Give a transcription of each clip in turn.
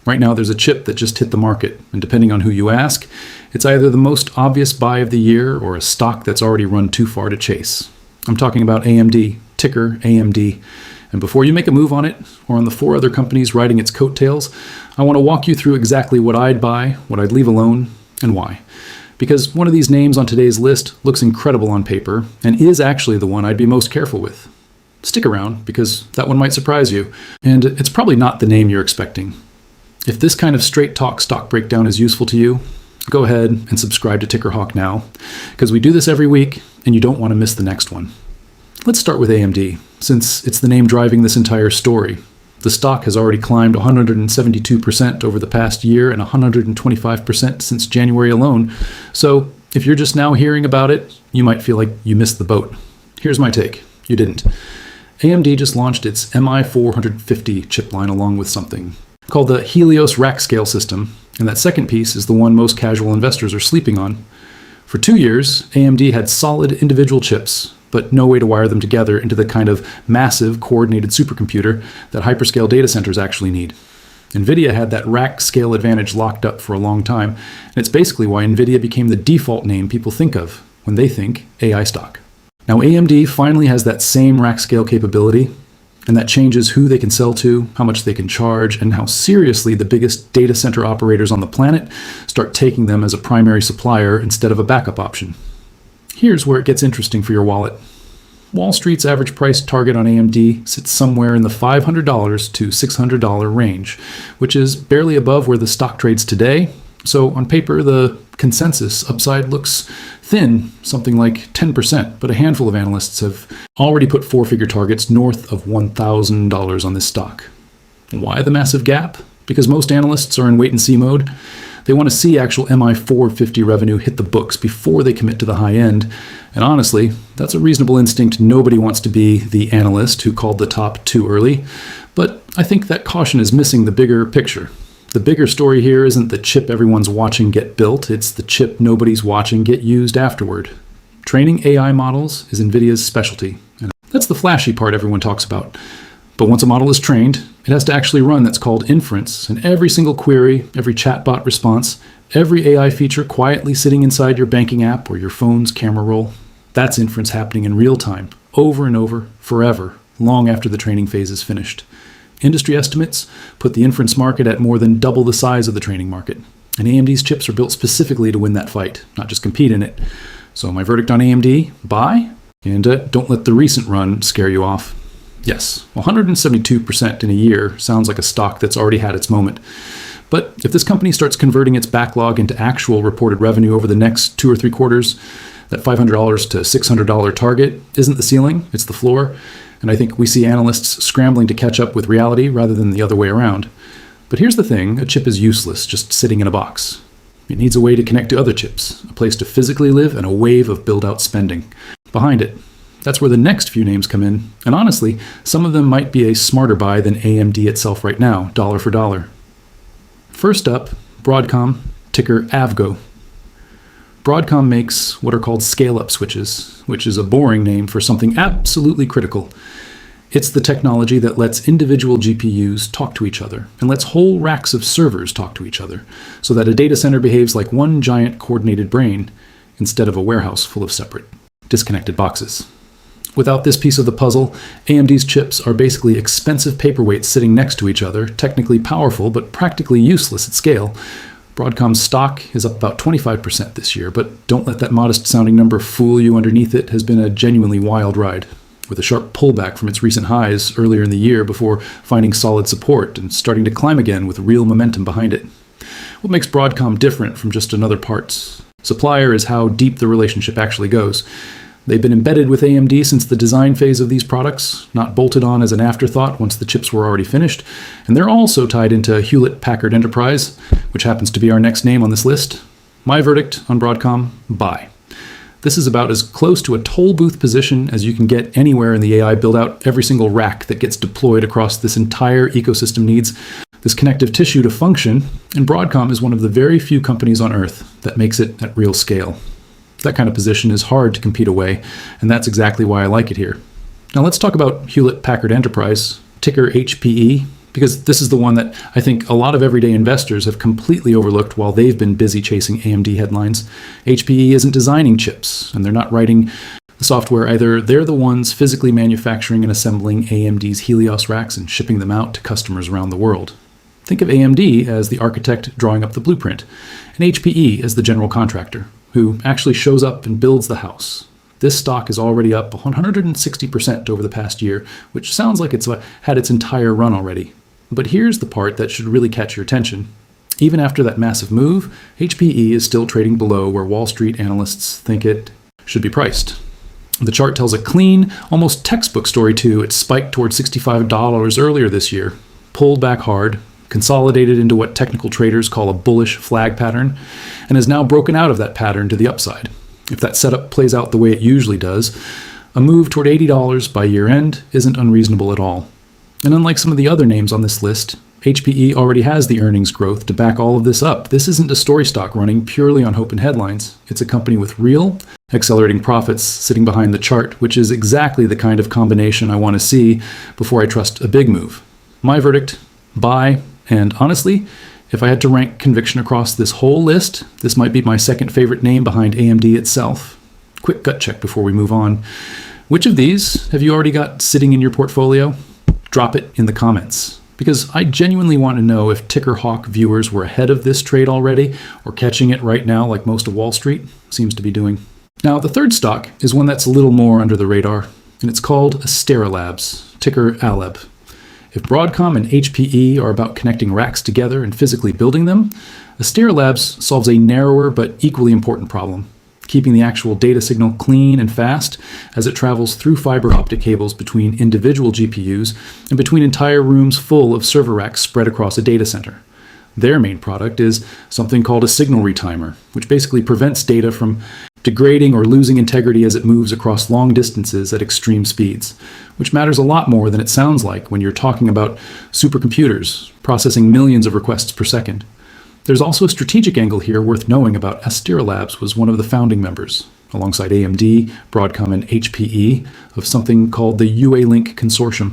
Right now, there's a chip that just hit the market, and depending on who you ask, it's either the most obvious buy of the year or a stock that's already run too far to chase. I'm talking about AMD, ticker AMD. And before you make a move on it, or on the 4 other companies riding its coattails, I want to walk you through exactly what I'd buy, what I'd leave alone, and why. Because one of these names on today's list looks incredible on paper, and is actually the one I'd be most careful with. Stick around, because that one might surprise you, and it's probably not the name you're expecting. If this kind of straight talk stock breakdown is useful to you, go ahead and subscribe to Ticker Hawk now, because we do this every week and you don't want to miss the next one. Let's start with AMD, since it's the name driving this entire story. The stock has already climbed 172% over the past year and 125% since January alone. So if you're just now hearing about it, you might feel like you missed the boat. Here's my take. You didn't. AMD just launched its MI450 chip line along with something called the Helios rack scale system, and that second piece is the one most casual investors are sleeping on. For 2 years, AMD had solid individual chips, but no way to wire them together into the kind of massive coordinated supercomputer that hyperscale data centers actually need. NVIDIA had that rack scale advantage locked up for a long time, and it's basically why NVIDIA became the default name people think of when they think AI stock. Now AMD finally has that same rack scale capability, and that changes who they can sell to, how much they can charge, and how seriously the biggest data center operators on the planet start taking them as a primary supplier instead of a backup option. Here's where it gets interesting for your wallet. Wall Street's average price target on AMD sits somewhere in the $500 to $600 range, which is barely above where the stock trades today. So on paper, the consensus upside looks thin, something like 10%, but a handful of analysts have already put 4-figure targets north of $1,000 on this stock. Why the massive gap? Because most analysts are in wait-and-see mode. They want to see actual MI450 revenue hit the books before they commit to the high end. And honestly, that's a reasonable instinct. Nobody wants to be the analyst who called the top too early. But I think that caution is missing the bigger picture. The bigger story here isn't the chip everyone's watching get built, it's the chip nobody's watching get used afterward. Training AI models is NVIDIA's specialty, and that's the flashy part everyone talks about. But once a model is trained, it has to actually run that's called inference, and every single query, every chatbot response, every AI feature quietly sitting inside your banking app or your phone's camera roll, that's inference happening in real time, over and over, forever, long after the training phase is finished. Industry estimates put the inference market at more than double the size of the training market. And AMD's chips are built specifically to win that fight, not just compete in it. So my verdict on AMD, buy, and don't let the recent run scare you off. Yes, 172% in a year sounds like a stock that's already had its moment. But if this company starts converting its backlog into actual reported revenue over the next 2 or 3 quarters, that $500 to $600 target isn't the ceiling, it's the floor. And I think we see analysts scrambling to catch up with reality rather than the other way around. But here's the thing, a chip is useless just sitting in a box. It needs a way to connect to other chips, a place to physically live, and a wave of build-out spending behind it. That's where the next few names come in, and honestly, some of them might be a smarter buy than AMD itself right now, dollar for dollar. First up, Broadcom, ticker AVGO. Broadcom makes what are called scale-up switches, which is a boring name for something absolutely critical. It's the technology that lets individual GPUs talk to each other and lets whole racks of servers talk to each other, so that a data center behaves like one giant coordinated brain instead of a warehouse full of separate, disconnected boxes. Without this piece of the puzzle, AMD's chips are basically expensive paperweights sitting next to each other, technically powerful but practically useless at scale. Broadcom's stock is up about 25% this year, but don't let that modest-sounding number fool you. Underneath it has been a genuinely wild ride, with a sharp pullback from its recent highs earlier in the year before finding solid support and starting to climb again with real momentum behind it. What makes Broadcom different from just another parts supplier is how deep the relationship actually goes. They've been embedded with AMD since the design phase of these products, not bolted on as an afterthought once the chips were already finished, and they're also tied into Hewlett-Packard Enterprise, which happens to be our next name on this list. My verdict on Broadcom, buy. This is about as close to a toll booth position as you can get anywhere in the AI build-out. Every single rack that gets deployed across this entire ecosystem needs this connective tissue to function, and Broadcom is one of the very few companies on Earth that makes it at real scale. That kind of position is hard to compete away, and that's exactly why I like it here. Now let's talk about Hewlett-Packard Enterprise, ticker HPE, because this is the one that I think a lot of everyday investors have completely overlooked while they've been busy chasing AMD headlines. HPE isn't designing chips, and they're not writing the software either. They're the ones physically manufacturing and assembling AMD's Helios racks and shipping them out to customers around the world. Think of AMD as the architect drawing up the blueprint, and HPE as the general contractor, who actually shows up and builds the house. This stock is already up 160% over the past year, which sounds like it's had its entire run already. But here's the part that should really catch your attention. Even after that massive move, HPE is still trading below where Wall Street analysts think it should be priced. The chart tells a clean, almost textbook story too. It spiked toward $65 earlier this year, pulled back hard, consolidated into what technical traders call a bullish flag pattern, and has now broken out of that pattern to the upside. If that setup plays out the way it usually does, a move toward $80 by year end isn't unreasonable at all. And unlike some of the other names on this list, HPE already has the earnings growth to back all of this up. This isn't a story stock running purely on hope and headlines. It's a company with real, accelerating profits sitting behind the chart, which is exactly the kind of combination I want to see before I trust a big move. My verdict, buy, and honestly, if I had to rank conviction across this whole list, this might be my second favorite name behind AMD itself. Quick gut check before we move on. Which of these have you already got sitting in your portfolio? Drop it in the comments, because I genuinely want to know if Ticker Hawk viewers were ahead of this trade already or catching it right now like most of Wall Street seems to be doing. Now, the third stock is one that's a little more under the radar, and it's called Astera Labs, ticker ALEB. If Broadcom and HPE are about connecting racks together and physically building them, Astera Labs solves a narrower but equally important problem, keeping the actual data signal clean and fast as it travels through fiber optic cables between individual GPUs and between entire rooms full of server racks spread across a data center. Their main product is something called a signal retimer, which basically prevents data from degrading or losing integrity as it moves across long distances at extreme speeds, which matters a lot more than it sounds like when you're talking about supercomputers processing millions of requests per second. There's also a strategic angle here worth knowing about. Astera Labs was one of the founding members, alongside AMD, Broadcom, and HPE, of something called the UA-Link Consortium,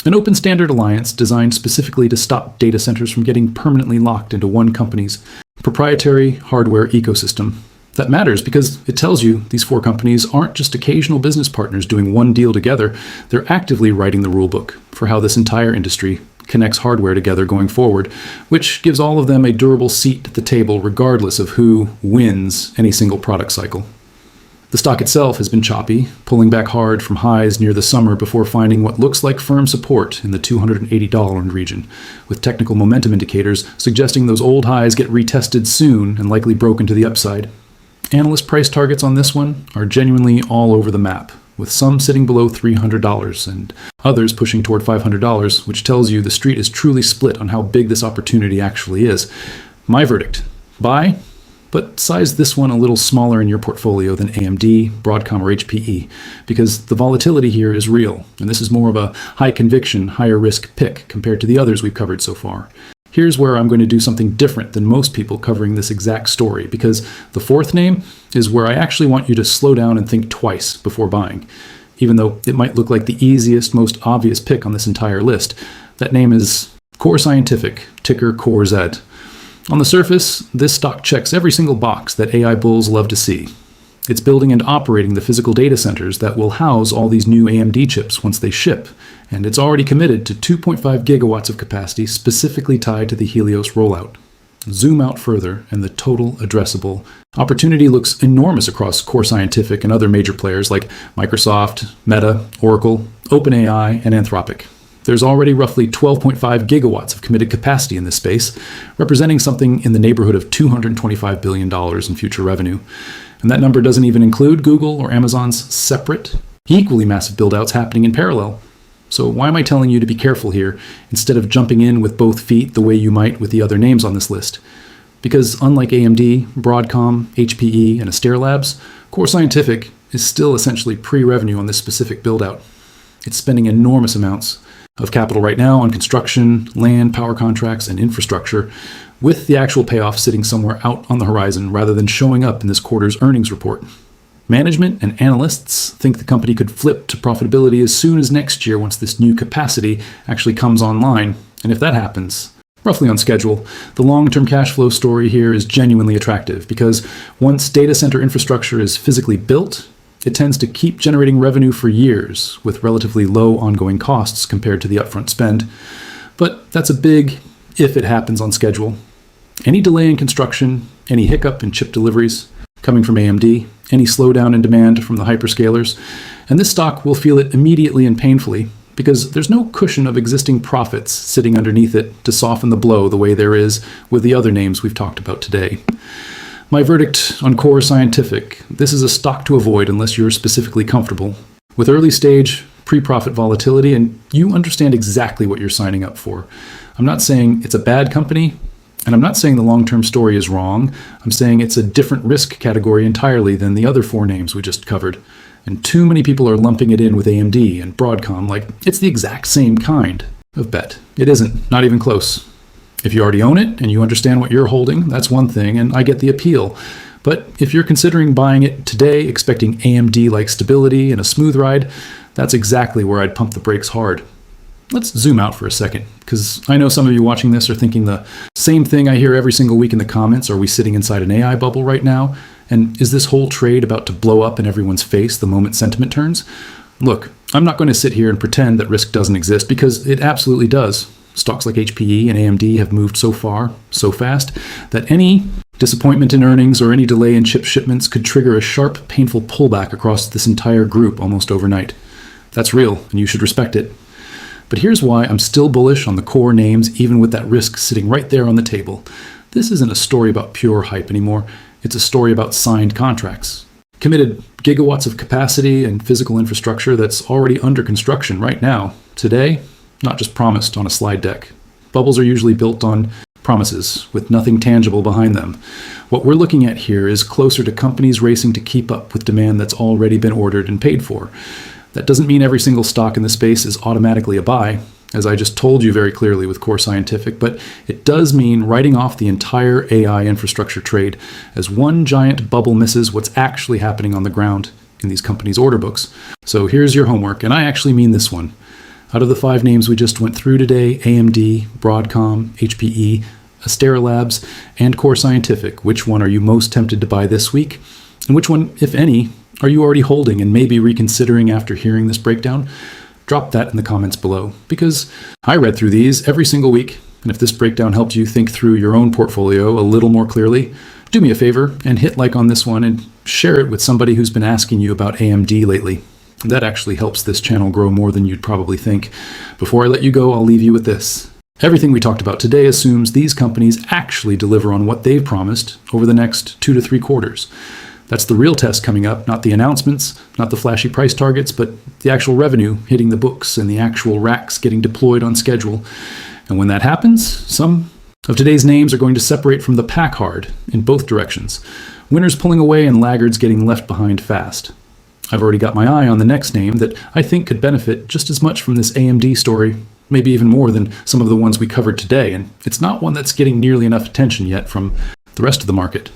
an open standard alliance designed specifically to stop data centers from getting permanently locked into one company's proprietary hardware ecosystem. That matters because it tells you these four companies aren't just occasional business partners doing one deal together. They're actively writing the rulebook for how this entire industry connects hardware together going forward, which gives all of them a durable seat at the table regardless of who wins any single product cycle. The stock itself has been choppy, pulling back hard from highs near the summer before finding what looks like firm support in the $280 region, with technical momentum indicators suggesting those old highs get retested soon and likely broken to the upside. Analyst price targets on this one are genuinely all over the map, with some sitting below $300 and others pushing toward $500, which tells you the street is truly split on how big this opportunity actually is. My verdict, buy, but size this one a little smaller in your portfolio than AMD, Broadcom, or HPE, because the volatility here is real, and this is more of a high conviction, higher risk pick compared to the others we've covered so far. Here's where I'm going to do something different than most people covering this exact story, because the fourth name is where I actually want you to slow down and think twice before buying. Even though it might look like the easiest, most obvious pick on this entire list, that name is Core Scientific, ticker CoreZ. On the surface, this stock checks every single box that AI bulls love to see. It's building and operating the physical data centers that will house all these new AMD chips once they ship, and it's already committed to 2.5 gigawatts of capacity specifically tied to the Helios rollout. Zoom out further, and the total addressable opportunity looks enormous across Core Scientific and other major players like Microsoft, Meta, Oracle, OpenAI, and Anthropic. There's already roughly 12.5 gigawatts of committed capacity in this space, representing something in the neighborhood of $225 billion in future revenue. And that number doesn't even include Google or Amazon's separate, equally massive buildouts happening in parallel. So why am I telling you to be careful here instead of jumping in with both feet the way you might with the other names on this list? Because unlike AMD, Broadcom, HPE, and Astera Labs, Core Scientific is still essentially pre-revenue on this specific buildout. It's spending enormous amounts of capital right now on construction, land, power contracts, and infrastructure, with the actual payoff sitting somewhere out on the horizon rather than showing up in this quarter's earnings report. Management and analysts think the company could flip to profitability as soon as next year once this new capacity actually comes online, And if that happens, roughly on schedule, the long-term cash flow story here is genuinely attractive because once data center infrastructure is physically built, it tends to keep generating revenue for years with relatively low ongoing costs compared to the upfront spend. But that's a big if it happens on schedule. Any delay in construction, any hiccup in chip deliveries coming from AMD, any slowdown in demand from the hyperscalers, and this stock will feel it immediately and painfully because there's no cushion of existing profits sitting underneath it to soften the blow the way there is with the other names we've talked about today. My verdict on Core Scientific: this is a stock to avoid unless you're specifically comfortable with early stage pre-profit volatility and you understand exactly what you're signing up for. I'm not saying it's a bad company, and I'm not saying the long-term story is wrong. I'm saying it's a different risk category entirely than the other four names we just covered. And too many people are lumping it in with AMD and Broadcom like it's the exact same kind of bet. It isn't, not even close. If you already own it and you understand what you're holding, that's one thing, and I get the appeal. But if you're considering buying it today, expecting AMD-like stability and a smooth ride, that's exactly where I'd pump the brakes hard. Let's zoom out for a second, because I know some of you watching this are thinking the same thing I hear every single week in the comments. Are we sitting inside an AI bubble right now? And is this whole trade about to blow up in everyone's face the moment sentiment turns? Look, I'm not going to sit here and pretend that risk doesn't exist, because it absolutely does. Stocks like HPE and AMD have moved so far, so fast, that any disappointment in earnings or any delay in chip shipments could trigger a sharp, painful pullback across this entire group almost overnight. That's real, and you should respect it. But here's why I'm still bullish on the core names, even with that risk sitting right there on the table. This isn't a story about pure hype anymore. It's a story about signed contracts. Committed gigawatts of capacity and physical infrastructure that's already under construction right now. Today, not just promised on a slide deck. Bubbles are usually built on promises with nothing tangible behind them. What we're looking at here is closer to companies racing to keep up with demand that's already been ordered and paid for. That doesn't mean every single stock in the space is automatically a buy, as I just told you very clearly with Core Scientific, but it does mean writing off the entire AI infrastructure trade as one giant bubble misses what's actually happening on the ground in these companies' order books. So here's your homework, and I actually mean this one. Out of the 5 names we just went through today, AMD, Broadcom, HPE, Astera Labs, and Core Scientific, which one are you most tempted to buy this week? And which one, if any, are you already holding and maybe reconsidering after hearing this breakdown? Drop that in the comments below, because I read through these every single week, and if this breakdown helped you think through your own portfolio a little more clearly, do me a favor and hit like on this one and share it with somebody who's been asking you about AMD lately. That actually helps this channel grow more than you'd probably think. Before I let you go, I'll leave you with this. Everything we talked about today assumes these companies actually deliver on what they've promised over the next 2 to 3 quarters. That's the real test coming up, not the announcements, not the flashy price targets, but the actual revenue hitting the books and the actual racks getting deployed on schedule. And when that happens, some of today's names are going to separate from the pack hard in both directions. Winners pulling away and laggards getting left behind fast. I've already got my eye on the next name that I think could benefit just as much from this AMD story, maybe even more than some of the ones we covered today, and it's not one that's getting nearly enough attention yet from the rest of the market.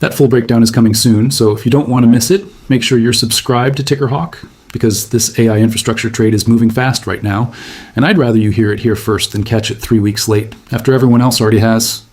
That full breakdown is coming soon, so if you don't want to miss it, make sure you're subscribed to TickerHawk, because this AI infrastructure trade is moving fast right now, and I'd rather you hear it here first than catch it 3 weeks late, after everyone else already has.